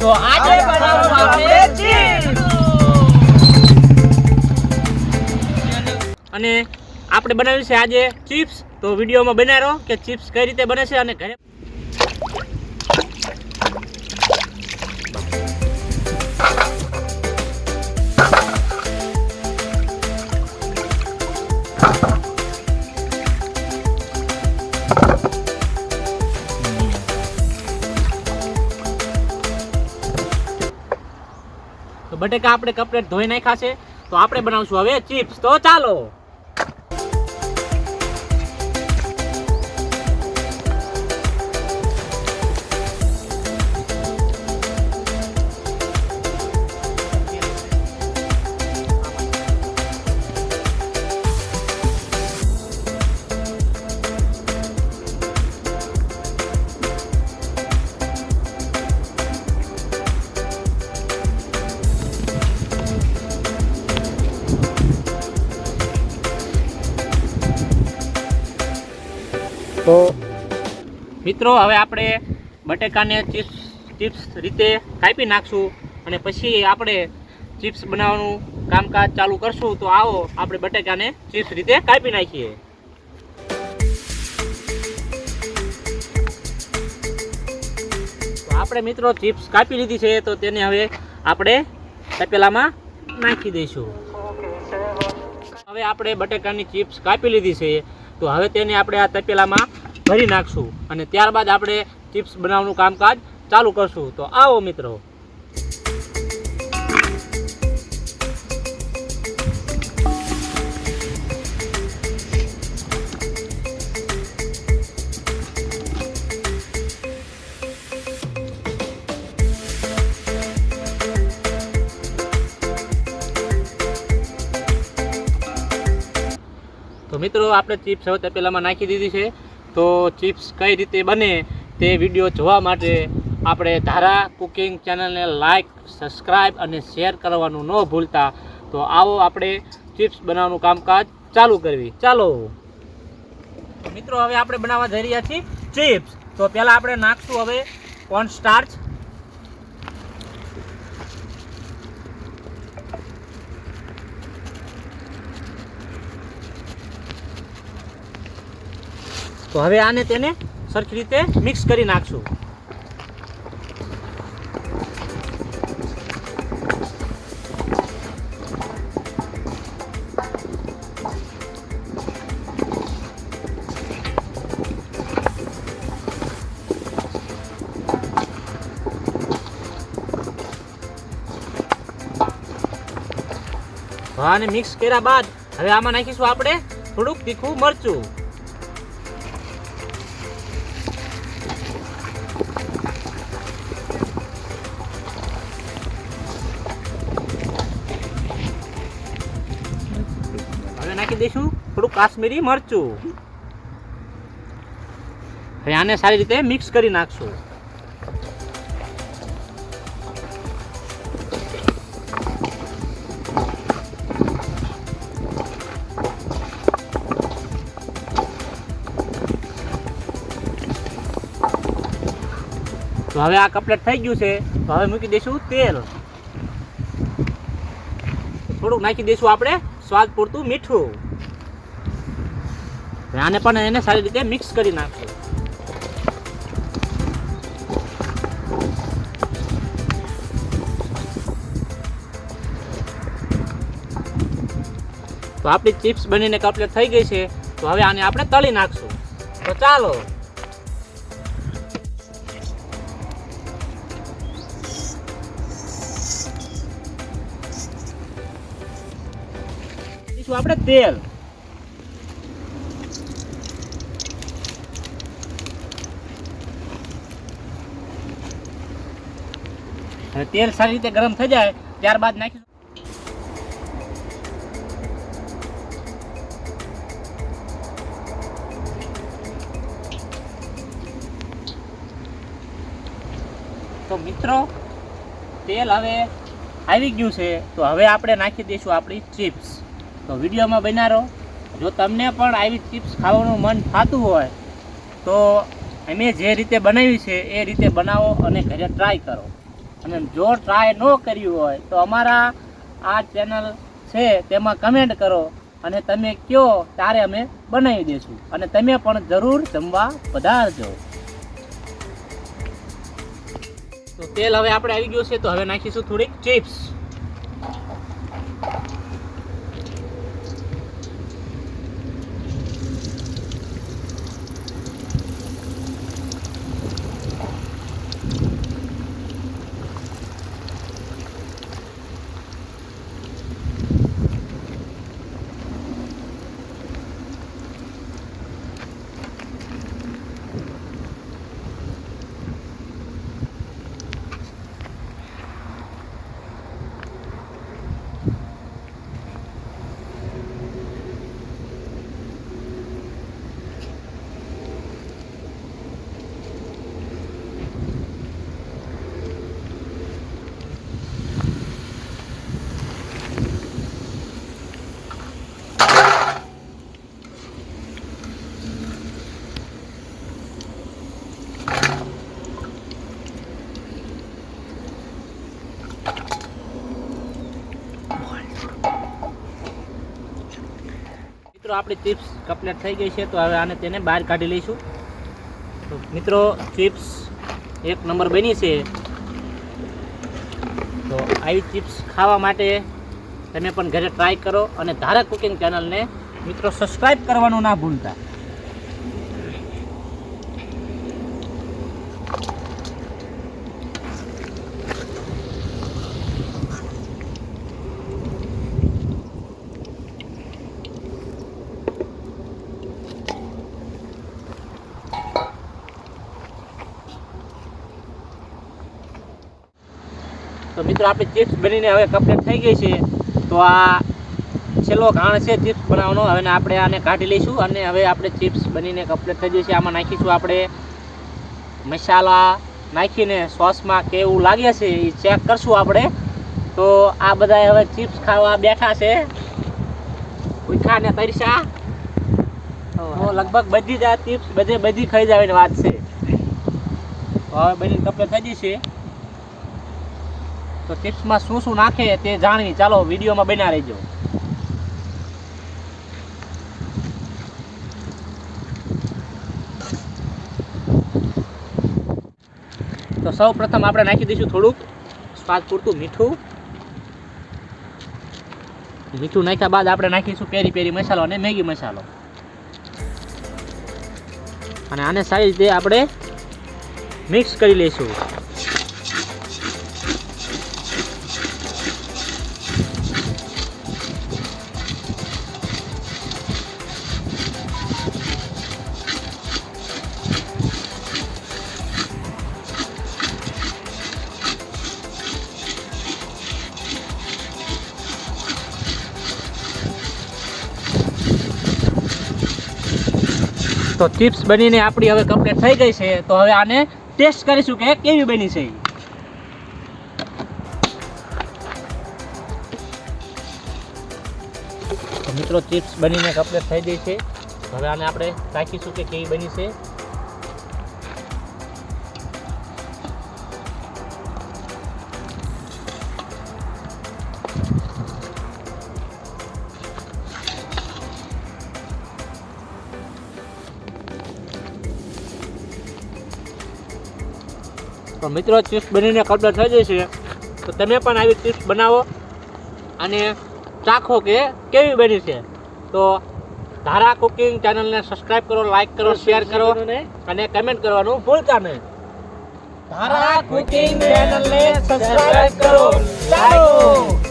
તો આજે બનાવશું આપણે ચિપ્સ અને આપણે બનાવ્યું છે આજે ચિપ્સ. તો વિડીયોમાં બનાવી રહો કે ચિપ્સ કઈ રીતે બને છે અને ઘરે તો બટેકા આપણે કપલેટ ધોઈ નાખ્યા છે. તો આપણે બનાવશું હવે ચિપ્સ. તો ચાલો. તો મિત્રો હવે આપણે બટેકાને ચિપ્સ રીતે કાપી નાખશું અને પછી આપણે ચિપ્સ બનાવવાનું કામકાજ ચાલુ કરશું. તો આવો આપણે બટેકાને ચિપ્સ રીતે કાપી નાખીએ. તો આપણે મિત્રો ચિપ્સ કાપી લીધી છે. તો તેને હવે આપણે તપેલામાં નાખી દઈશું. હવે આપણે બટેકાની ચિપ્સ કાપી લીધી છે. તો હવે તેને આપણે આ તપેલામાં ભરી નાખશું અને ત્યારબાદ આપણે ચિપ્સ બનાવવાનું કામકાજ ચાલુ કરશું. તો આવો મિત્રો. તો મિત્રો આપણે ચિપ્સ હવે તપેલામાં નાખી દીધી છે. તો ચિપ્સ કઈ રીતે બને તે વિડીયો જોવા માટે આપણે ધારા કુકિંગ ચેનલને લાઈક, સબસ્ક્રાઈબ અને શેર કરવાનું ન ભૂલતા. તો આવો આપણે ચિપ્સ બનાવવાનું કામકાજ ચાલુ કરવી. ચાલો મિત્રો, હવે આપણે બનાવવા જઈ રહ્યા છીએ ચિપ્સ. તો પહેલાં આપણે નાખશું હવે કોર્ન સ્ટાર્ચ. તો હવે આને તેને સરખી રીતે મિક્સ કરી નાખશું. આને મિક્સ કર્યા બાદ હવે આમાં નાખીશું આપણે થોડુંક તીખું મરચું. નાખી દઈશું થોડું કાશ્મીરી મરચું. હવે આને સારી રીતે મિક્સ કરી નાખશું. તો હવે આ કપલેટ થઈ ગયું છે. તો હવે મૂકી દઈશું તેલ. થોડુંક નાખી દઈશું આપણે સ્વાદ પૂરતું મીઠું. આને પણ એને સારી રીતે મિક્સ કરી નાખશું. તો આપણી ચિપ્સ બનીને કપલેટ થઈ ગઈ છે. તો હવે આને આપણે તળી નાખશું. તો ચાલો. આપણે તેલ. તેલ સારી રીતે ગરમ થઈ જાય ત્યારબાદ નાખીશું તો મિત્રો તેલ હવે આવી ગયું છે. તો હવે આપણે નાખી દઈશું આપણી ચિપ્સ. તો વિડીયોમાં બન્યા રહો. જો તમને પણ આવી ચિપ્સ ખાવાનું મન થતું હોય તો અમે જે રીતે બનાવી છે એ રીતે બનાવો અને ઘરે ટ્રાય કરો. અને જો ટ્રાય ન કર્યું હોય તો અમારા આ ચેનલ છે તેમાં કમેન્ટ કરો અને તમે કહો ત્યારે અમે બનાવી દઈશું અને તમે પણ જરૂર જમવા પધારજો. તો તેલ હવે આપણે આવી ગયું છે તો હવે નાખીશું થોડીક ચિપ્સ. મિત્રો આપણી ચિપ્સ કમ્પ્લીટ થઈ ગઈ છે તો હવે આને તેને બહાર કાઢી લઈશું. તો મિત્રો ચિપ્સ એક નંબર બની છે. તો આવી ચિપ્સ ખાવા માટે તમે પણ ઘરે ટ્રાય કરો અને ધારા કુકિંગ ચેનલને મિત્રો સબસ્ક્રાઈબ કરવાનું ના ભૂલતા. તો મિત્રો આપણી ચિપ્સ બનીને હવે કમ્પ્લીટ થઈ ગઈ છે. તો આ છેલ્લો ઘાણ છે ચિપ્સ બનાવવાનો. હવે આપણે આને કાઢી લઈશું અને હવે આપણે ચિપ્સ બનીને કમ્પ્લીટ થઈ ગઈ છે. આમાં નાખીશું આપણે મસાલા નાખીને સોસમાં કેવું લાગે છે એ ચેક કરશું આપણે. તો આ બધા હવે ચિપ્સ ખાવા બેઠા છે. ઉઠા ને તરસા તો લગભગ બધી જ આ ચિપ્સ બધી ખાઈ જવાની વાત છે. તો હવે બનીને કમ્પ્લીટ થઈ ગઈ છે. તો ચિપ્સમાં શું શું નાખે તે જાણવી. ચાલો વિડીયોમાં બન્યા રહેજો. તો સૌ પ્રથમ આપણે નાખી દઈશું થોડુંક સ્વાદ પૂરતું મીઠું. મીઠું નાખ્યા બાદ આપણે નાખીશું પેરી પેરી મસાલો અને મેગી મસાલો અને આને સારી રીતે આપણે મિક્સ કરી લઈશું. તો ચિપ્સ બનીને આપણી હવે કમ્પ્લીટ થઈ ગઈ છે. તો હવે આને ટેસ્ટ કરીશું કે કેવી બની છે. તો મિત્રો ચિપ્સ બનીને કમ્પ્લીટ થઈ ગઈ છે. હવે આને આપણે ચાખીશું કે કેવી બની છે. તો મિત્રો ચિપ્સ બનીને કમ્પ્લીટ થઈ જશે. તો તમે પણ આવી ચિપ્સ બનાવો અને ચાખો કે કેવી બની છે. તો ધારા કુકિંગ ચેનલને સબસ્ક્રાઇબ કરો, લાઈક કરો, શેર કરો અને કમેન્ટ કરવાનું ભૂલતા નહીં. ધારા કુકિંગ ચેનલને સબસ્ક્રાઇબ કરો, લાઈક કરો.